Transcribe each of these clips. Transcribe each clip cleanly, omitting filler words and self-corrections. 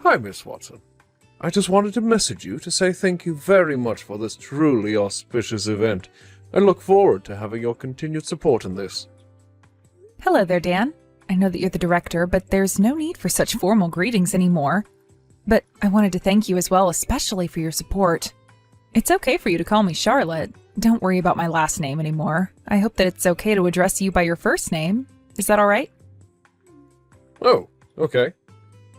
Hi, Miss Watson. I just wanted to message you to say thank you very much for this truly auspicious event. I look forward to having your continued support in this. Hello there, Dan. I know that you're the director, but there's no need for such formal greetings anymore. But I wanted to thank you as well, especially for your support. It's okay for you to call me Charlotte. Don't worry about my last name anymore. I hope that it's okay to address you by your first name. Is that all right? Oh, okay.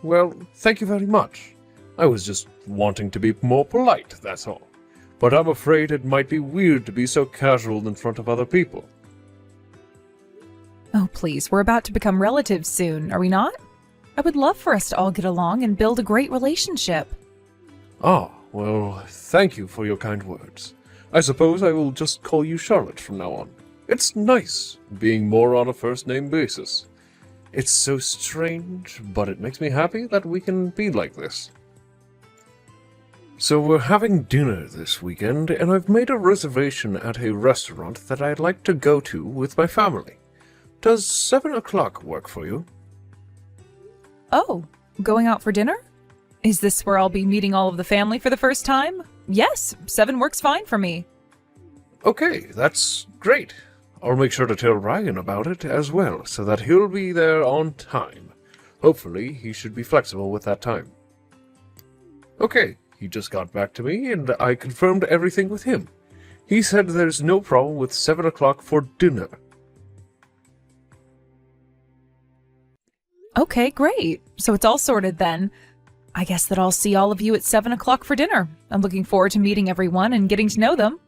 Well, thank you very much. I was just wanting to be more polite, that's all. But I'm afraid it might be weird to be so casual in front of other people. Oh, please, we're about to become relatives soon, are we not? I would love for us to all get along and build a great relationship. Ah, well, thank you for your kind words. I suppose I will just call you Charlotte from now on. It's nice being more on a first-name basis. It's so strange, but it makes me happy that we can be like this. So we're having dinner this weekend, and I've made a reservation at a restaurant that I'd like to go to with my family. Does 7 o'clock work for you? Oh, going out for dinner? Is this where I'll be meeting all of the family for the first time? Yes, 7 works fine for me. Okay, that's great. I'll make sure to tell Ryan about it as well, so that he'll be there on time. Hopefully, he should be flexible with that time. Okay, he just got back to me, and I confirmed everything with him. He said there's no problem with 7 o'clock for dinner. Okay, great. So it's all sorted then. I guess that I'll see all of you at 7 o'clock for dinner. I'm looking forward to meeting everyone and getting to know them.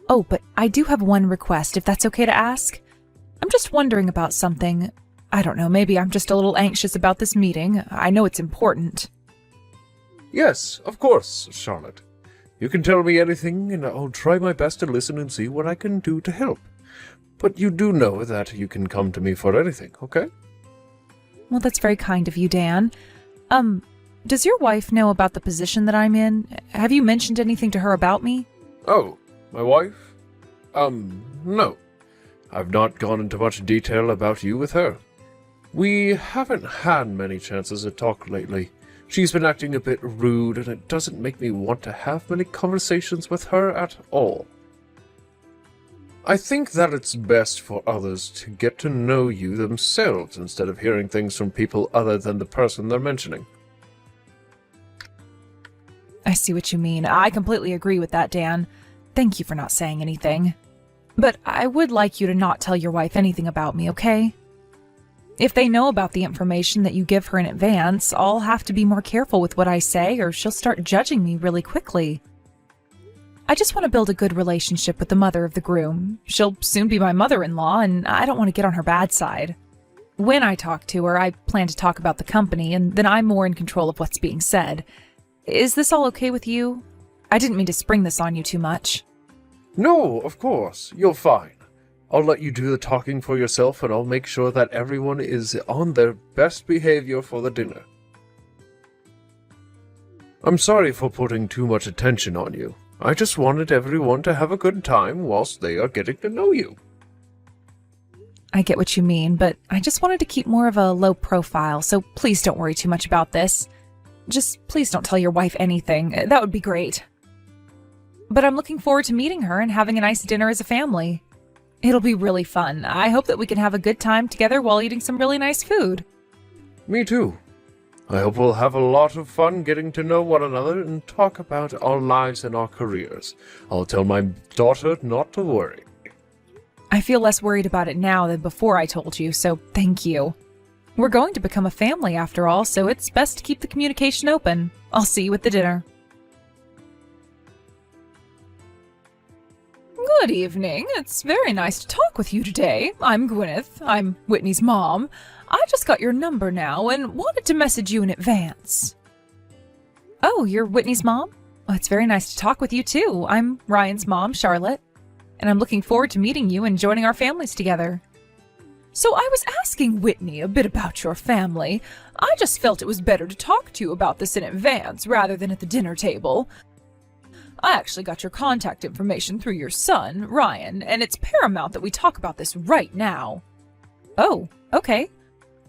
Oh, but I do have one request, if that's okay to ask. I'm just wondering about something. I don't know, maybe I'm just a little anxious about this meeting. I know it's important. Yes, of course, Charlotte. You can tell me anything, and I'll try my best to listen and see what I can do to help. But you do know that you can come to me for anything, okay? Well, that's very kind of you, Dan. Does your wife know about the position that I'm in? Have you mentioned anything to her about me? Oh, my wife? No. I've not gone into much detail about you with her. We haven't had many chances to talk lately. She's been acting a bit rude, and it doesn't make me want to have many conversations with her at all. I think that it's best for others to get to know you themselves instead of hearing things from people other than the person they're mentioning. I see what you mean. I completely agree with that, Dan. Thank you for not saying anything. But I would like you to not tell your wife anything about me, okay? If they know about the information that you give her in advance, I'll have to be more careful with what I say, or she'll start judging me really quickly. I just want to build a good relationship with the mother of the groom. She'll soon be my mother-in-law, and I don't want to get on her bad side. When I talk to her, I plan to talk about the company, and then I'm more in control of what's being said. Is this all okay with you? I didn't mean to spring this on you too much. No, of course. You're fine. I'll let you do the talking for yourself, and I'll make sure that everyone is on their best behavior for the dinner. I'm sorry for putting too much attention on you. I just wanted everyone to have a good time whilst they are getting to know you. I get what you mean, but I just wanted to keep more of a low profile, so please don't worry too much about this. Just please don't tell your wife anything. That would be great. But I'm looking forward to meeting her and having a nice dinner as a family. It'll be really fun. I hope that we can have a good time together while eating some really nice food. Me too. I hope we'll have a lot of fun getting to know one another and talk about our lives and our careers. I'll tell my daughter not to worry. I feel less worried about it now than before I told you, so thank you. We're going to become a family after all, so it's best to keep the communication open. I'll see you at the dinner. Good evening. It's very nice to talk with you today. I'm Gwyneth. I'm Whitney's mom. I just got your number now and wanted to message you in advance. Oh, you're Whitney's mom? Oh, it's very nice to talk with you too. I'm Ryan's mom, Charlotte, and I'm looking forward to meeting you and joining our families together. So I was asking Whitney a bit about your family. I just felt it was better to talk to you about this in advance rather than at the dinner table. I actually got your contact information through your son, Ryan, and it's paramount that we talk about this right now. Oh, okay.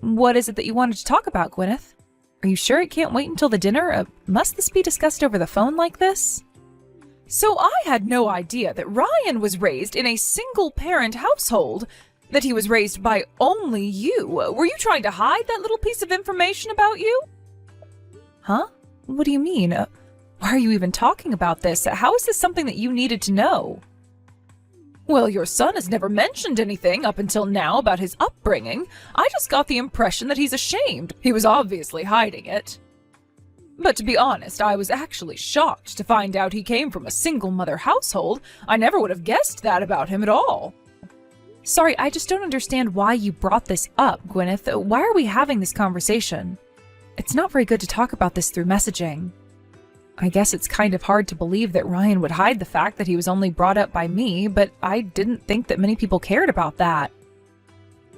What is it that you wanted to talk about, Gwyneth? Are you sure it can't wait until the dinner? Must this be discussed over the phone like this? So I had no idea that Ryan was raised in a single-parent household, that he was raised by only you. Were you trying to hide that little piece of information about you? Huh? What do you mean? Why are you even talking about this? How is this something that you needed to know? Well, your son has never mentioned anything up until now about his upbringing. I just got the impression that he's ashamed. He was obviously hiding it. But to be honest, I was actually shocked to find out he came from a single-mother household. I never would have guessed that about him at all. Sorry, I just don't understand why you brought this up, Gwyneth. Why are we having this conversation? It's not very good to talk about this through messaging. I guess it's kind of hard to believe that Ryan would hide the fact that he was only brought up by me, but I didn't think that many people cared about that.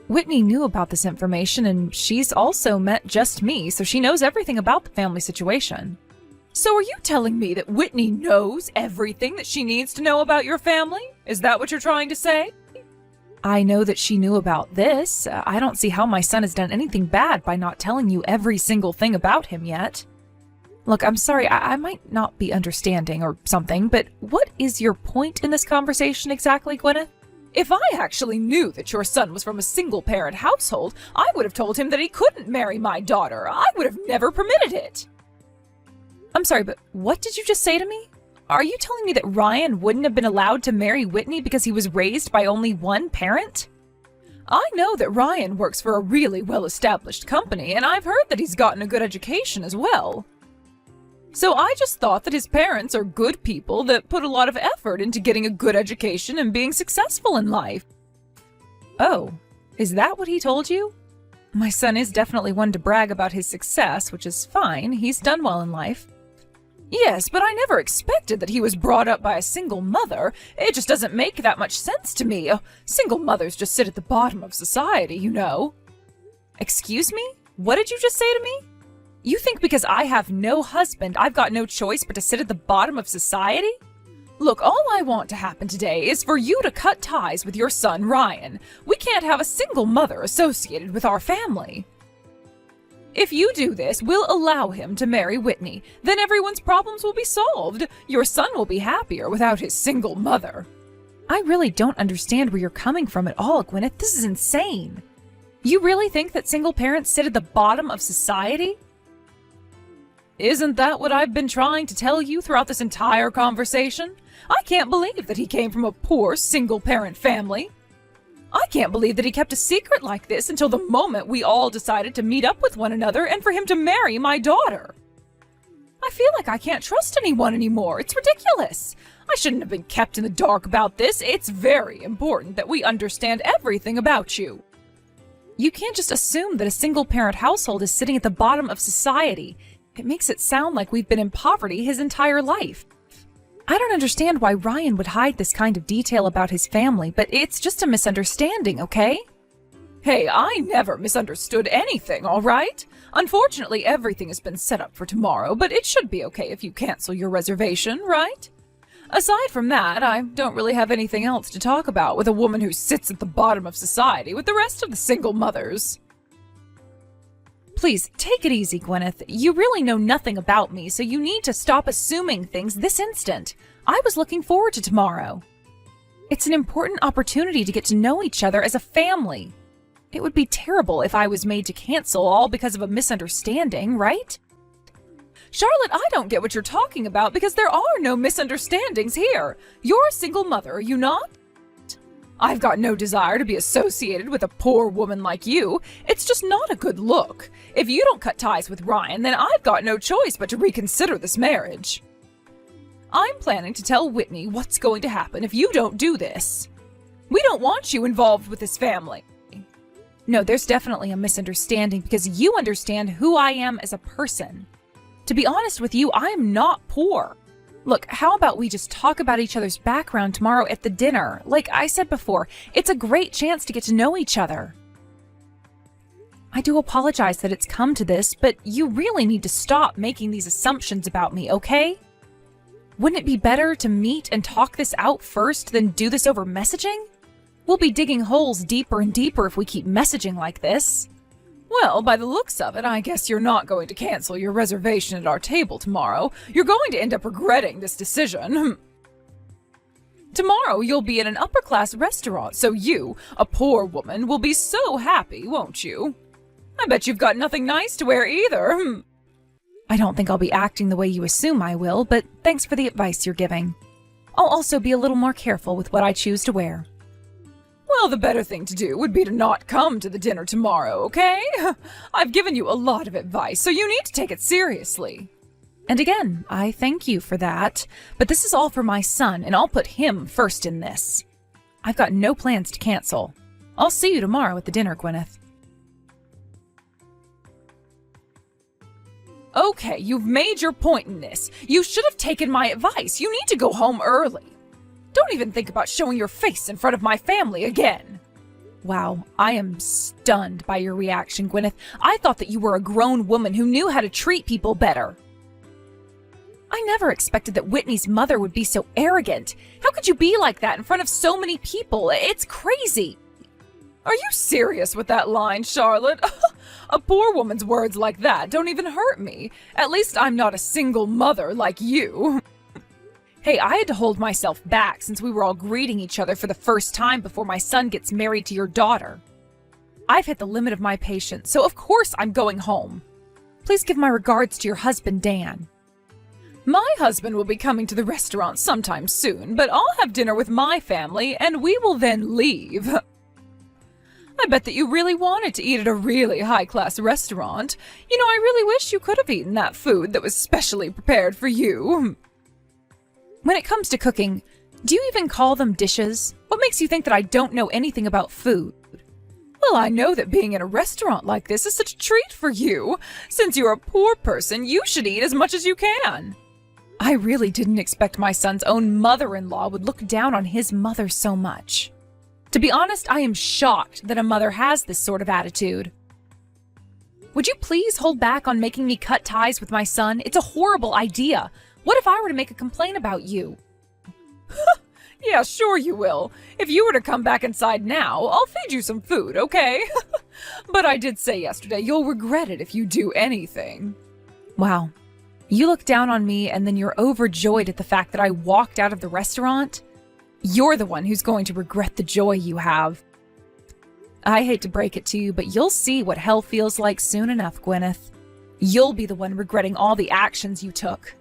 Whitney knew about this information, and she's also met just me, so she knows everything about the family situation. So are you telling me that Whitney knows everything that she needs to know about your family? Is that what you're trying to say? I know that she knew about this. I don't see how my son has done anything bad by not telling you every single thing about him yet. Look, I'm sorry, I might not be understanding or something, but what is your point in this conversation exactly, Gwyneth? If I actually knew that your son was from a single-parent household, I would have told him that he couldn't marry my daughter. I would have never permitted it. I'm sorry, but what did you just say to me? Are you telling me that Ryan wouldn't have been allowed to marry Whitney because he was raised by only one parent? I know that Ryan works for a really well-established company, and I've heard that he's gotten a good education as well. So I just thought that his parents are good people that put a lot of effort into getting a good education and being successful in life. Oh, is that what he told you? My son is definitely one to brag about his success, which is fine. He's done well in life. Yes, but I never expected that he was brought up by a single mother. It just doesn't make that much sense to me. Single mothers just sit at the bottom of society, you know. Excuse me? What did you just say to me? You think because I have no husband, I've got no choice but to sit at the bottom of society? Look, all I want to happen today is for you to cut ties with your son, Ryan. We can't have a single mother associated with our family. If you do this, we'll allow him to marry Whitney. Then everyone's problems will be solved. Your son will be happier without his single mother. I really don't understand where you're coming from at all, Gwyneth. This is insane. You really think that single parents sit at the bottom of society? Isn't that what I've been trying to tell you throughout this entire conversation? I can't believe that he came from a poor, single-parent family. I can't believe that he kept a secret like this until the moment we all decided to meet up with one another and for him to marry my daughter. I feel like I can't trust anyone anymore. It's ridiculous. I shouldn't have been kept in the dark about this. It's very important that we understand everything about you. You can't just assume that a single-parent household is sitting at the bottom of society. It makes it sound like we've been in poverty his entire life. I don't understand why Ryan would hide this kind of detail about his family, but it's just a misunderstanding, okay? Hey, I never misunderstood anything, all right? Unfortunately, everything has been set up for tomorrow, but it should be okay if you cancel your reservation, right? Aside from that, I don't really have anything else to talk about with a woman who sits at the bottom of society with the rest of the single mothers. Please, take it easy, Gwyneth. You really know nothing about me, so you need to stop assuming things this instant. I was looking forward to tomorrow. It's an important opportunity to get to know each other as a family. It would be terrible if I was made to cancel all because of a misunderstanding, right? Charlotte, I don't get what you're talking about because there are no misunderstandings here. You're a single mother, are you not? I've got no desire to be associated with a poor woman like you. It's just not a good look. If you don't cut ties with Ryan, then I've got no choice but to reconsider this marriage. I'm planning to tell Whitney what's going to happen if you don't do this. We don't want you involved with this family. No, there's definitely a misunderstanding because you understand who I am as a person. To be honest with you, I'm not poor. Look, how about we just talk about each other's background tomorrow at the dinner? Like I said before, it's a great chance to get to know each other. I do apologize that it's come to this, but you really need to stop making these assumptions about me, okay? Wouldn't it be better to meet and talk this out first than do this over messaging? We'll be digging holes deeper and deeper if we keep messaging like this. Well, by the looks of it, I guess you're not going to cancel your reservation at our table tomorrow. You're going to end up regretting this decision. Tomorrow you'll be in an upper-class restaurant, so you, a poor woman, will be so happy, won't you? I bet you've got nothing nice to wear either. I don't think I'll be acting the way you assume I will, but thanks for the advice you're giving. I'll also be a little more careful with what I choose to wear. Well, the better thing to do would be to not come to the dinner tomorrow, okay? I've given you a lot of advice, so you need to take it seriously. And again, I thank you for that, but this is all for my son, and I'll put him first in this. I've got no plans to cancel. I'll see you tomorrow at the dinner, Gwyneth. Okay, you've made your point in this. You should have taken my advice. You need to go home early. Don't even think about showing your face in front of my family again. Wow, I am stunned by your reaction, Gwyneth. I thought that you were a grown woman who knew how to treat people better. I never expected that Whitney's mother would be so arrogant. How could you be like that in front of so many people? It's crazy. Are you serious with that line, Charlotte? A poor woman's words like that don't even hurt me. At least I'm not a single mother like you. Hey, I had to hold myself back since we were all greeting each other for the first time before my son gets married to your daughter. I've hit the limit of my patience, so of course I'm going home. Please give my regards to your husband, Dan. My husband will be coming to the restaurant sometime soon, but I'll have dinner with my family and we will then leave. I bet that you really wanted to eat at a really high-class restaurant. You know, I really wish you could have eaten that food that was specially prepared for you. When it comes to cooking, do you even call them dishes? What makes you think that I don't know anything about food? Well, I know that being in a restaurant like this is such a treat for you. Since you're a poor person, you should eat as much as you can. I really didn't expect my son's own mother-in-law would look down on his mother so much. To be honest, I am shocked that a mother has this sort of attitude. Would you please hold back on making me cut ties with my son? It's a horrible idea. What if I were to make a complaint about you? Yeah, sure you will. If you were to come back inside now, I'll feed you some food, okay? But I did say yesterday you'll regret it if you do anything. Wow. You look down on me and then you're overjoyed at the fact that I walked out of the restaurant? You're the one who's going to regret the joy you have. I hate to break it to you, but you'll see what hell feels like soon enough, Gwyneth. You'll be the one regretting all the actions you took.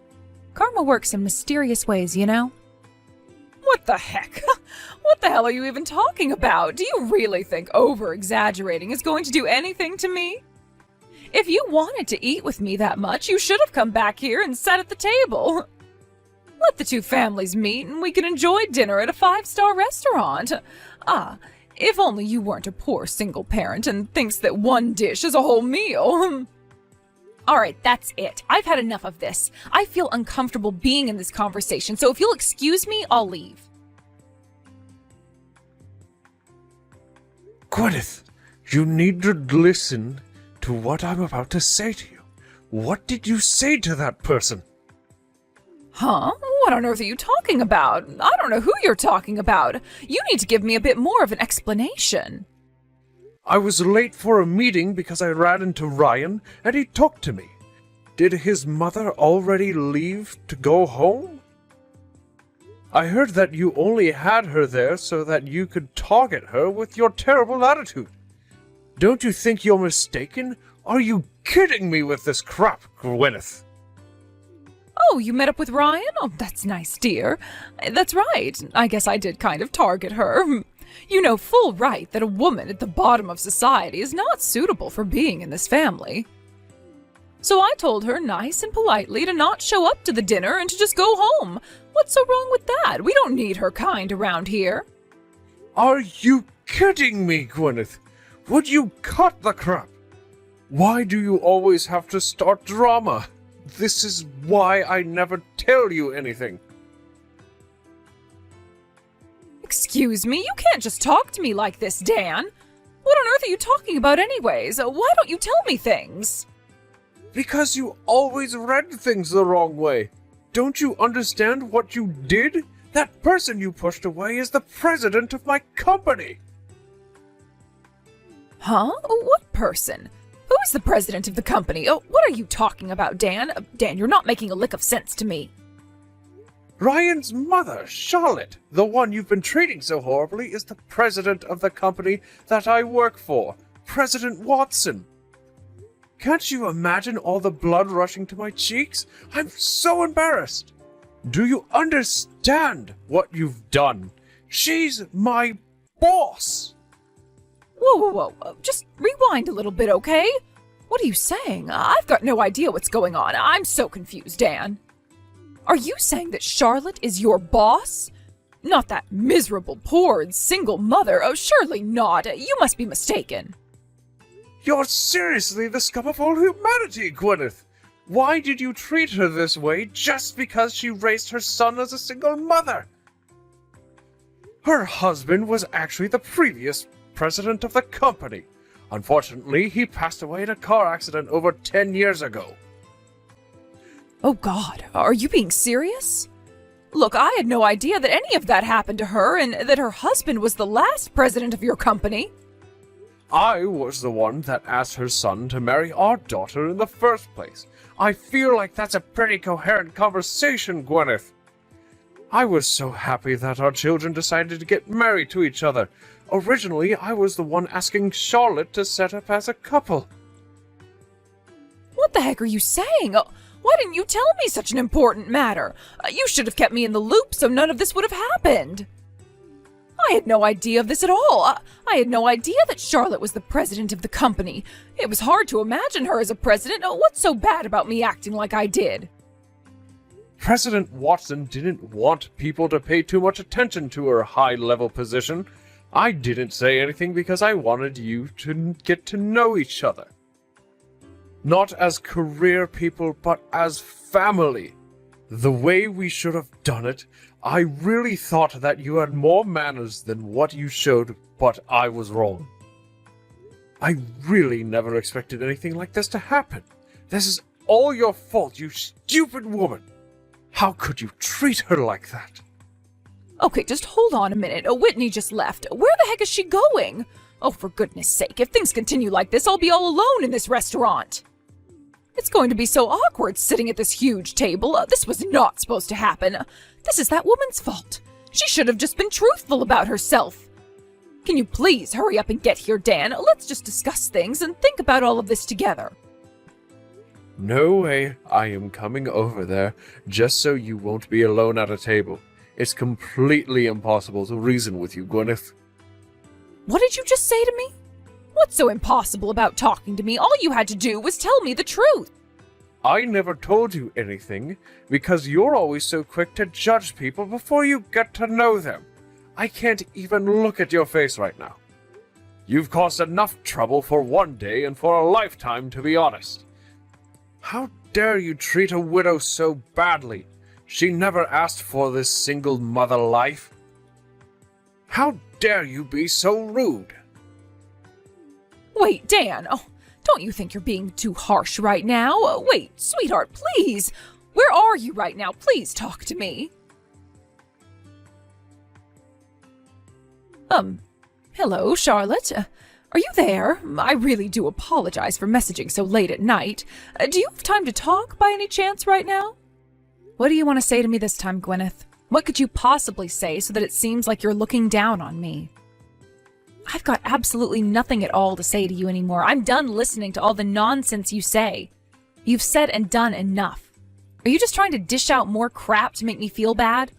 Karma works in mysterious ways, you know? What the heck? What the hell are you even talking about? Do you really think over-exaggerating is going to do anything to me? If you wanted to eat with me that much, you should have come back here and sat at the table. Let the two families meet and we can enjoy dinner at a 5-star restaurant. If only you weren't a poor single parent and thinks that one dish is a whole meal. All right, that's it. I've had enough of this. I feel uncomfortable being in this conversation, so if you'll excuse me, I'll leave. Gwyneth, you need to listen to what I'm about to say to you. What did you say to that person? Huh? What on earth are you talking about? I don't know who you're talking about. You need to give me a bit more of an explanation. I was late for a meeting because I ran into Ryan, and he talked to me. Did his mother already leave to go home? I heard that you only had her there so that you could target her with your terrible attitude. Don't you think you're mistaken? Are you kidding me with this crap, Gwyneth? Oh, you met up with Ryan? Oh, that's nice, dear. That's right. I guess I did kind of target her. You know full right that a woman at the bottom of society is not suitable for being in this family. So I told her nice and politely to not show up to the dinner and to just go home. What's so wrong with that? We don't need her kind around here. Are you kidding me, Gwyneth? Would you cut the crap? Why do you always have to start drama? This is why I never tell you anything. Excuse me, you can't just talk to me like this, Dan. What on earth are you talking about anyways? Why don't you tell me things? Because you always read things the wrong way. Don't you understand what you did? That person you pushed away is the president of my company. Huh? What person? is the president of the company? Oh, what are you talking about, Dan? Dan, you're not making a lick of sense to me. Ryan's mother, Charlotte, the one you've been treating so horribly, is the president of the company that I work for, President Watson. Can't you imagine all the blood rushing to my cheeks? I'm so embarrassed. Do you understand what you've done? She's my boss. Whoa. Just rewind a little bit, okay? What are you saying? I've got no idea what's going on. I'm so confused, Dan. Are you saying that Charlotte is your boss? Not that miserable, poor, single mother. Oh, surely not. You must be mistaken. You're seriously the scum of all humanity, Gwyneth. Why did you treat her this way just because she raised her son as a single mother? Her husband was actually the previous president of the company. Unfortunately, he passed away in a car accident over 10 years ago. Oh God, are you being serious? Look, I had no idea that any of that happened to her and that her husband was the last president of your company. I was the one that asked her son to marry our daughter in the first place. I feel like that's a pretty coherent conversation, Gwyneth. I was so happy that our children decided to get married to each other. Originally, I was the one asking Charlotte to set up as a couple. What the heck are you saying? Why didn't you tell me such an important matter? You should have kept me in the loop so none of this would have happened. I had no idea of this at all. I had no idea that Charlotte was the president of the company. It was hard to imagine her as a president. What's so bad about me acting like I did? President Watson didn't want people to pay too much attention to her high-level position. I didn't say anything because I wanted you to get to know each other. Not as career people, but as family. The way we should have done it, I really thought that you had more manners than what you showed, but I was wrong. I really never expected anything like this to happen. This is all your fault, you stupid woman. How could you treat her like that? Okay, just hold on a minute. Whitney just left. Where the heck is she going? Oh, for goodness sake, if things continue like this, I'll be all alone in this restaurant. It's going to be so awkward sitting at this huge table. This was not supposed to happen. This is that woman's fault. She should have just been truthful about herself. Can you please hurry up and get here, Dan? Let's just discuss things and think about all of this together. No way. I am coming over there just so you won't be alone at a table. It's completely impossible to reason with you, Gwyneth. What did you just say to me? What's so impossible about talking to me? All you had to do was tell me the truth. I never told you anything because you're always so quick to judge people before you get to know them. I can't even look at your face right now. You've caused enough trouble for one day and for a lifetime, to be honest. How dare you treat a widow so badly? She never asked for this single mother life. How dare you be so rude? Wait, Dan, don't you think you're being too harsh right now? Wait, sweetheart, please. Where are you right now? Please talk to me. Hello, Charlotte. Are you there? I really do apologize for messaging so late at night. Do you have time to talk by any chance right now? What do you want to say to me this time, Gwyneth? What could you possibly say so that it seems like you're looking down on me? I've got absolutely nothing at all to say to you anymore. I'm done listening to all the nonsense you say. You've said and done enough. Are you just trying to dish out more crap to make me feel bad?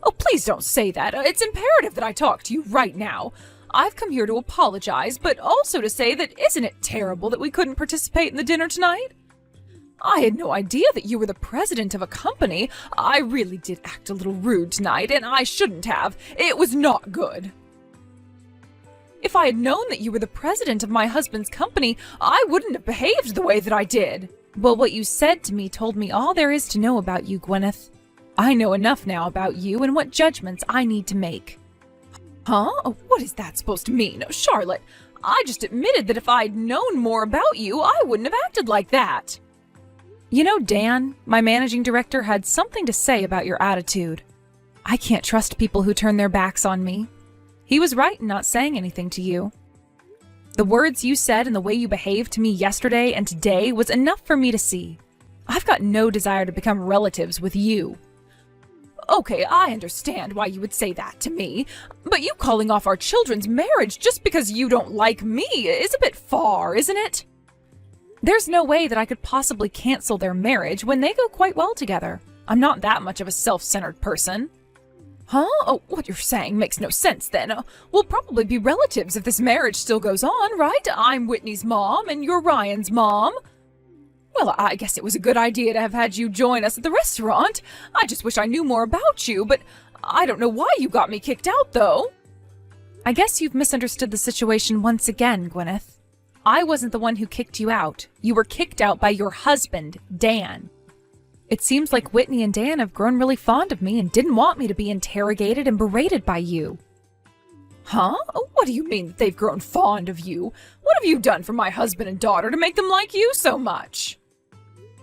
Oh, please don't say that. It's imperative that I talk to you right now. I've come here to apologize, but also to say that isn't it terrible that we couldn't participate in the dinner tonight? I had no idea that you were the president of a company. I really did act a little rude tonight, and I shouldn't have. It was not good. If I had known that you were the president of my husband's company, I wouldn't have behaved the way that I did. Well, what you said to me told me all there is to know about you, Gwyneth. I know enough now about you and what judgments I need to make. Huh? What is that supposed to mean? Charlotte, I just admitted that if I'd known more about you, I wouldn't have acted like that. You know, Dan, my managing director had something to say about your attitude. I can't trust people who turn their backs on me. He was right in not saying anything to you. The words you said and the way you behaved to me yesterday and today was enough for me to see. I've got no desire to become relatives with you. Okay, I understand why you would say that to me, but you calling off our children's marriage just because you don't like me is a bit far, isn't it? There's no way that I could possibly cancel their marriage when they go quite well together. I'm not that much of a self-centered person. Huh? Oh, what you're saying makes no sense then. We'll probably be relatives if this marriage still goes on, right? I'm Whitney's mom and you're Ryan's mom. Well, I guess it was a good idea to have had you join us at the restaurant. I just wish I knew more about you, but I don't know why you got me kicked out, though. I guess you've misunderstood the situation once again, Gwyneth. I wasn't the one who kicked you out. You were kicked out by your husband, Dan. It seems like Whitney and Dan have grown really fond of me and didn't want me to be interrogated and berated by you. Huh? What do you mean that they've grown fond of you? What have you done for my husband and daughter to make them like you so much?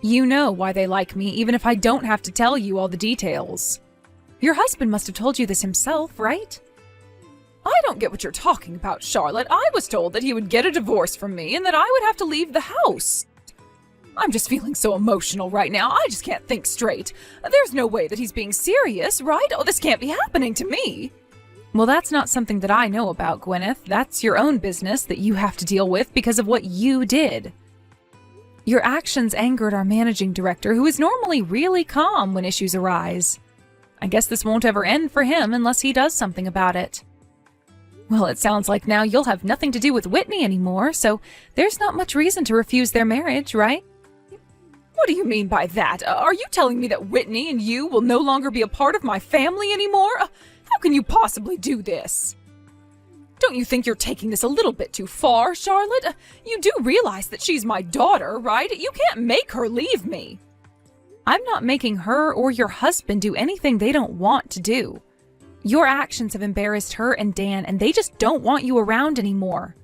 You know why they like me, even if I don't have to tell you all the details. Your husband must have told you this himself, right? I don't get what you're talking about, Charlotte. I was told that he would get a divorce from me and that I would have to leave the house. I'm just feeling so emotional right now. I just can't think straight. There's no way that he's being serious, right? Oh, this can't be happening to me. Well, that's not something that I know about, Gwyneth. That's your own business that you have to deal with because of what you did. Your actions angered our managing director, who is normally really calm when issues arise. I guess this won't ever end for him unless he does something about it. Well, it sounds like now you'll have nothing to do with Whitney anymore, so there's not much reason to refuse their marriage, right? What do you mean by that? Are you telling me that Whitney and you will no longer be a part of my family anymore? How can you possibly do this? Don't you think you're taking this a little bit too far, Charlotte? You do realize that she's my daughter, right? You can't make her leave me. I'm not making her or your husband do anything they don't want to do. Your actions have embarrassed her and Dan, and they just don't want you around anymore.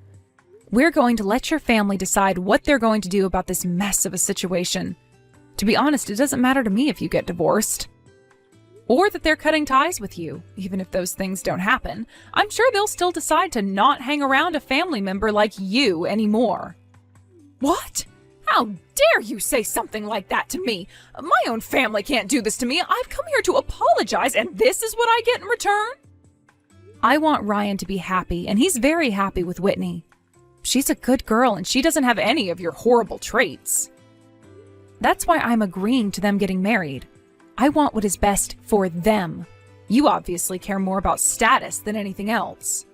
We're going to let your family decide what they're going to do about this mess of a situation. To be honest, it doesn't matter to me if you get divorced. Or that they're cutting ties with you, even if those things don't happen. I'm sure they'll still decide to not hang around a family member like you anymore. What? How dare you say something like that to me? My own family can't do this to me. I've come here to apologize, and this is what I get in return? I want Ryan to be happy, and he's very happy with Whitney. She's a good girl, and she doesn't have any of your horrible traits. That's why I'm agreeing to them getting married. I want what is best for them. You obviously care more about status than anything else.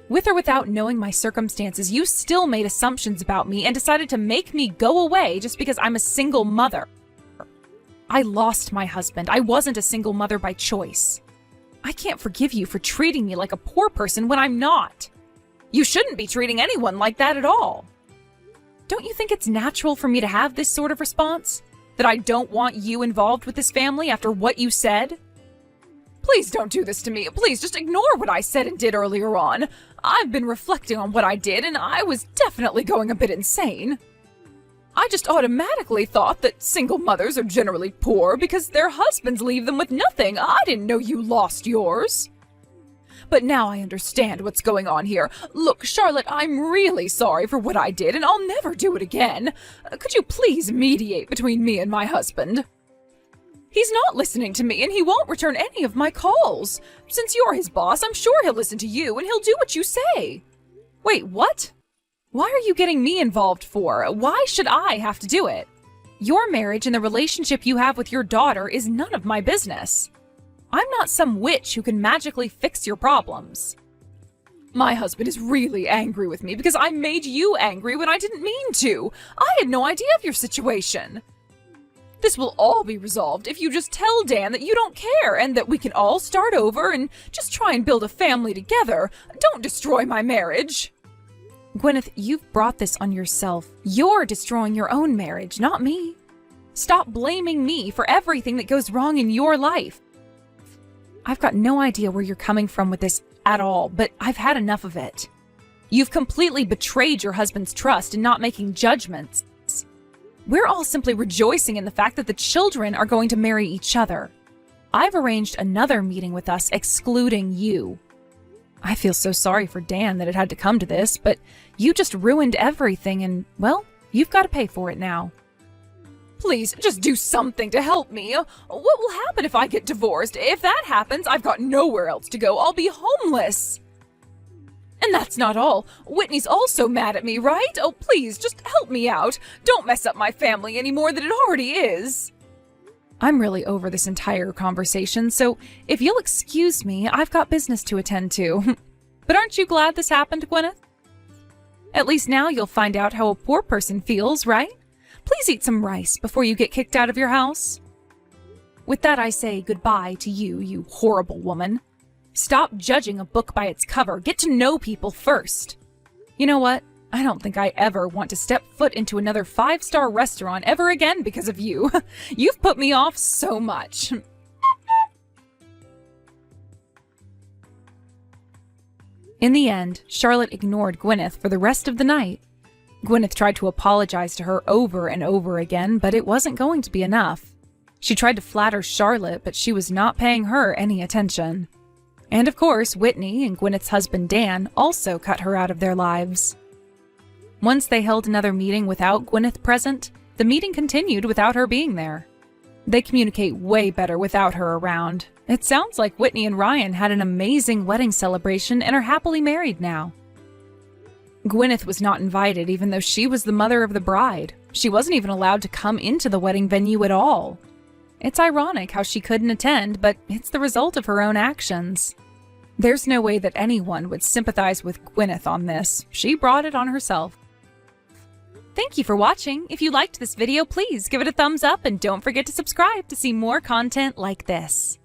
With or without knowing my circumstances, you still made assumptions about me and decided to make me go away just because I'm a single mother. I lost my husband. I wasn't a single mother by choice. I can't forgive you for treating me like a poor person when I'm not. You shouldn't be treating anyone like that at all. Don't you think it's natural for me to have this sort of response? That I don't want you involved with this family after what you said? Please don't do this to me. Please just ignore what I said and did earlier on. I've been reflecting on what I did, and I was definitely going a bit insane. I just automatically thought that single mothers are generally poor because their husbands leave them with nothing. I didn't know you lost yours. But now I understand what's going on here. Look, Charlotte, I'm really sorry for what I did, and I'll never do it again. Could you please mediate between me and my husband? He's not listening to me, and he won't return any of my calls. Since you're his boss, I'm sure he'll listen to you, and he'll do what you say. Wait, what? Why are you getting me involved for? Why should I have to do it? Your marriage and the relationship you have with your daughter is none of my business. I'm not some witch who can magically fix your problems. My husband is really angry with me because I made you angry when I didn't mean to. I had no idea of your situation. This will all be resolved if you just tell Dan that you don't care and that we can all start over and just try and build a family together. Don't destroy my marriage. Gwyneth, you've brought this on yourself. You're destroying your own marriage, not me. Stop blaming me for everything that goes wrong in your life. I've got no idea where you're coming from with this at all, but I've had enough of it. You've completely betrayed your husband's trust in not making judgments. We're all simply rejoicing in the fact that the children are going to marry each other. I've arranged another meeting with us excluding you. I feel so sorry for Dan that it had to come to this, but you just ruined everything and, well, you've got to pay for it now. Please, just do something to help me. What will happen if I get divorced? If that happens, I've got nowhere else to go. I'll be homeless. And that's not all. Whitney's also mad at me, right? Oh, please, just help me out. Don't mess up my family any more than it already is. I'm really over this entire conversation, so if you'll excuse me, I've got business to attend to. But aren't you glad this happened, Gwyneth? At least now you'll find out how a poor person feels, right? Please eat some rice before you get kicked out of your house. With that, I say goodbye to you, you horrible woman. Stop judging a book by its cover. Get to know people first. You know what? I don't think I ever want to step foot into another 5-star restaurant ever again because of you. You've put me off so much. In the end, Charlotte ignored Gwyneth for the rest of the night. Gwyneth tried to apologize to her over and over again, but it wasn't going to be enough. She tried to flatter Charlotte, but she was not paying her any attention. And of course, Whitney and Gwyneth's husband Dan also cut her out of their lives. Once they held another meeting without Gwyneth present, the meeting continued without her being there. They communicate way better without her around. It sounds like Whitney and Ryan had an amazing wedding celebration and are happily married now. Gwyneth was not invited even though she was the mother of the bride. She wasn't even allowed to come into the wedding venue at all. It's ironic how she couldn't attend, but it's the result of her own actions. There's no way that anyone would sympathize with Gwyneth on this. She brought it on herself. Thank you for watching. If you liked this video, please give it a thumbs up and don't forget to subscribe to see more content like this.